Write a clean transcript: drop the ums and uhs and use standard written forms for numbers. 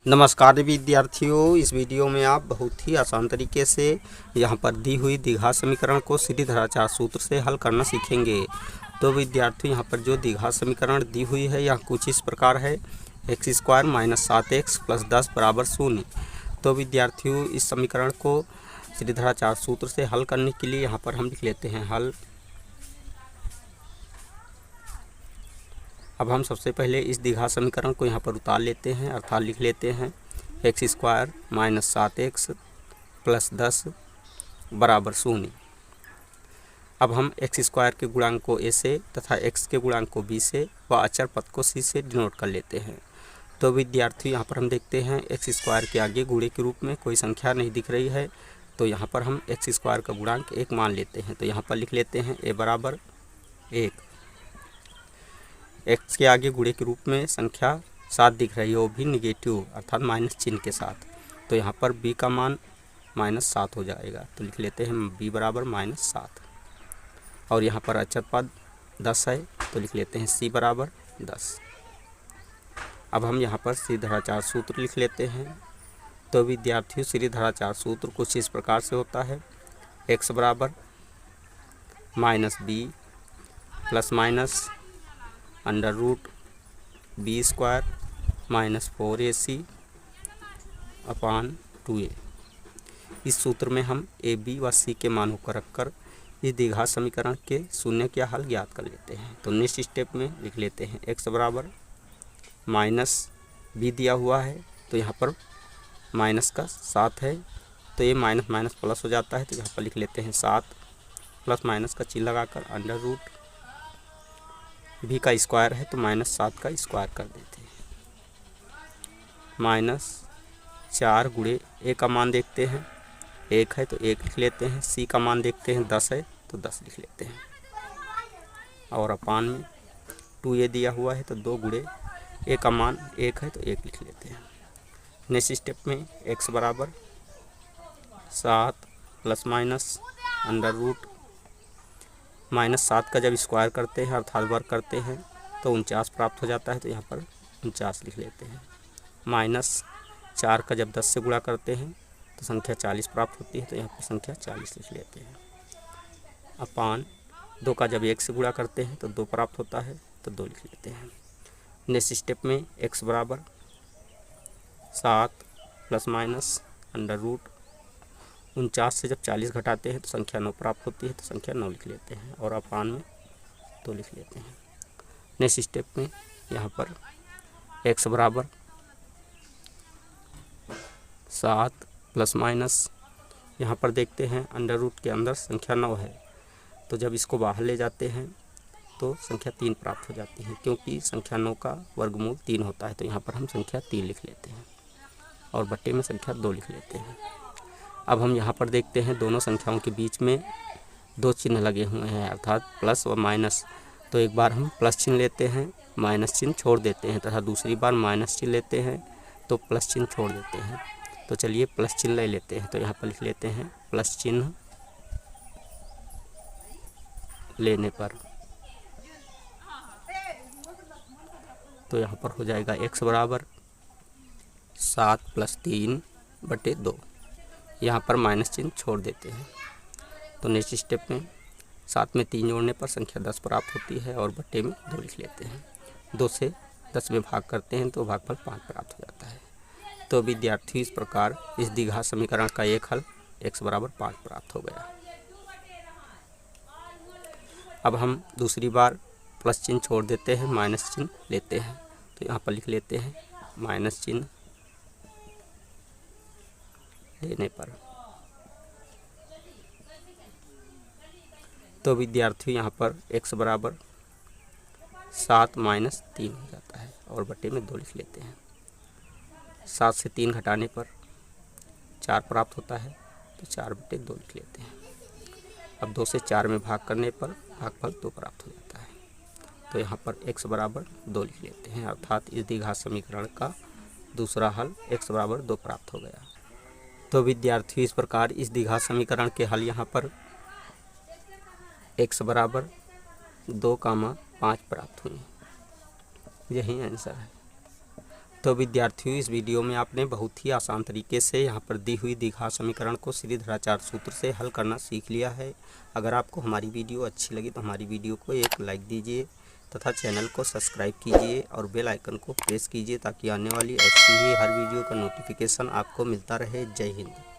नमस्कार विद्यार्थियों, इस वीडियो में आप बहुत ही आसान तरीके से यहाँ पर दी हुई द्विघात समीकरण को सीढ़ीधराचार सूत्र से हल करना सीखेंगे। तो विद्यार्थियों, यहाँ पर जो द्विघात समीकरण दी हुई है यह कुछ इस प्रकार है। x² - 7x + 10 = 0। तो विद्यार्थियों, इस समीकरण को सीढ़ीधराचार सूत्र से हल करने के लिए यहाँ पर हम लिख लेते हैं हल। अब हम सबसे पहले इस द्विघात समीकरण को यहाँ पर उतार लेते हैं, अर्थात लिख लेते हैं x² - 7x + 10 = 0। अब हम x² के गुणांक को a से तथा x के गुणांक को b से व अचर पद को c से डिनोट कर लेते हैं। तो विद्यार्थियों, यहाँ पर हम देखते हैं x² के आगे गुणे के रूप में कोई संख्या नहीं दिख रही है, तो यहाँ पर हम x² का गुणांक 1 मान लेते हैं। तो यहाँ पर लिख लेते हैं a = 1। x के आगे गुणे के रूप में संख्या 7 दिख रही है, वो भी निगेटिव अर्थात माइनस चिन्ह के साथ। तो यहाँ पर b का मान -7 हो जाएगा। तो लिख लेते हैं b = -7। और यहाँ पर अचर पद 10 है, तो लिख लेते हैं c = 10। अब हम यहाँ पर सीढ़ीधराचार सूत्र लिख लेते हैं। तो विद्यार्थियों, सीढ़ीधराचार सूत्र कुछ इस प्रकार से होता है। x = -b ± √b² - 4ac/2a। इस सूत्र में हम a, b व c के मानों को रखकर इस द्विघात समीकरण के शून्य का हल ज्ञात कर लेते हैं। तो नेक्स्ट स्टेप में लिख लेते हैं x = -b दिया हुआ है, तो यहाँ पर माइनस का 7 है, तो ये माइनस माइनस प्लस हो जाता है। तो यहाँ पर लिख लेते हैं 7 प्लस माइनस का चिन्ह लगाकर √b का स्क्वायर है, तो -7 का स्क्वायर कर देते हैं। -4 × a का मान देखते हैं, 1 है तो 1 लिख लेते हैं। c का मान देखते हैं, 10 है तो 10 लिख लेते हैं। और अपान में 2a दिया हुआ है, तो 2 × a का मान 1 है तो 1 लिख लेते हैं। नेक्स्ट स्टेप में x = 7 ± -7 का जब स्क्वायर करते हैं अर्थात वर्ग करते हैं तो 49 प्राप्त हो जाता है। तो यहाँ पर 49 लिख लेते हैं। -4 का जब 10 से गुणा करते हैं तो संख्या 40 प्राप्त होती है, तो यहाँ पर संख्या 40 लिख लेते हैं। अपान 2 का जब 1 से गुणा करते हैं तो 2 प्राप्त होता है, तो 2 लिख लेते हैं। नेक्स्ट स्टेप में x = 7 ± √49 से जब 40 घटाते हैं तो संख्या 9 प्राप्त होती है, तो संख्या 9 लिख लेते हैं। और अपान में 2 लिख लेते हैं। नेक्स्ट स्टेप में यहाँ पर x = 7 ± यहाँ पर देखते हैं अंडर रूट के अंदर संख्या 9 है, तो जब इसको बाहर ले जाते हैं तो संख्या 3 प्राप्त हो जाती है, क्योंकि संख्या 9 का वर्गमूल 3 होता है। तो यहाँ पर हम संख्या 3 लिख लेते हैं और बट्टे में संख्या 2 लिख लेते हैं। अब हम यहाँ पर देखते हैं दोनों संख्याओं के बीच में 2 चिन्ह लगे हुए हैं, अर्थात प्लस व माइनस। तो एक बार हम प्लस चिन्ह लेते हैं, माइनस चिन्ह छोड़ देते हैं, तथा दूसरी बार माइनस चिन्ह लेते हैं तो प्लस चिन्ह छोड़ देते हैं। तो चलिए प्लस चिन्ह ले लेते हैं। तो यहाँ पर लिख लेते हैं प्लस चिन्ह लेने पर, तो यहाँ पर हो जाएगा x = 7 + 3/2। यहाँ पर माइनस चिन्ह छोड़ देते हैं। तो नेक्स्ट स्टेप में 7 में 3 जोड़ने पर संख्या 10 प्राप्त होती है और बट्टे में 2 लिख लेते हैं। 2 से 10 में भाग करते हैं तो भागफल 5 प्राप्त हो जाता है। तो विद्यार्थी, इस प्रकार इस द्विघात समीकरण का एक हल x = 5 प्राप्त हो गया। अब हम दूसरी बार प्लस चिन्ह छोड़ देते हैं, माइनस चिन्ह लेते हैं। तो यहाँ पर लिख लेते हैं माइनस चिन्ह लेने पर। तो विद्यार्थी, यहाँ पर x = 7 - 3 हो जाता है और बट्टे में 2 लिख लेते हैं। 7 से 3 घटाने पर 4 प्राप्त होता है, तो 4/2 लिख लेते हैं। अब 2 से 4 में भाग करने पर भागफल 2 प्राप्त हो जाता है। तो यहाँ पर x = 2 लिख लेते हैं, अर्थात इस द्विघात समीकरण का दूसरा हल x = 2 प्राप्त हो गया। तो विद्यार्थी, इस प्रकार इस द्विघात समीकरण के हल यहाँ पर x = 2, 5 प्राप्त हुए। यही आंसर है। तो विद्यार्थियों, इस वीडियो में आपने बहुत ही आसान तरीके से यहाँ पर दी हुई द्विघात समीकरण को श्रीधराचार्य सूत्र से हल करना सीख लिया है। अगर आपको हमारी वीडियो अच्छी लगी तो हमारी वीडियो को एक लाइक दीजिए तथा चैनल को सब्सक्राइब कीजिए और बेल आइकन को प्रेस कीजिए ताकि आने वाली ऐसी ही हर वीडियो का नोटिफिकेशन आपको मिलता रहे। जय हिंद।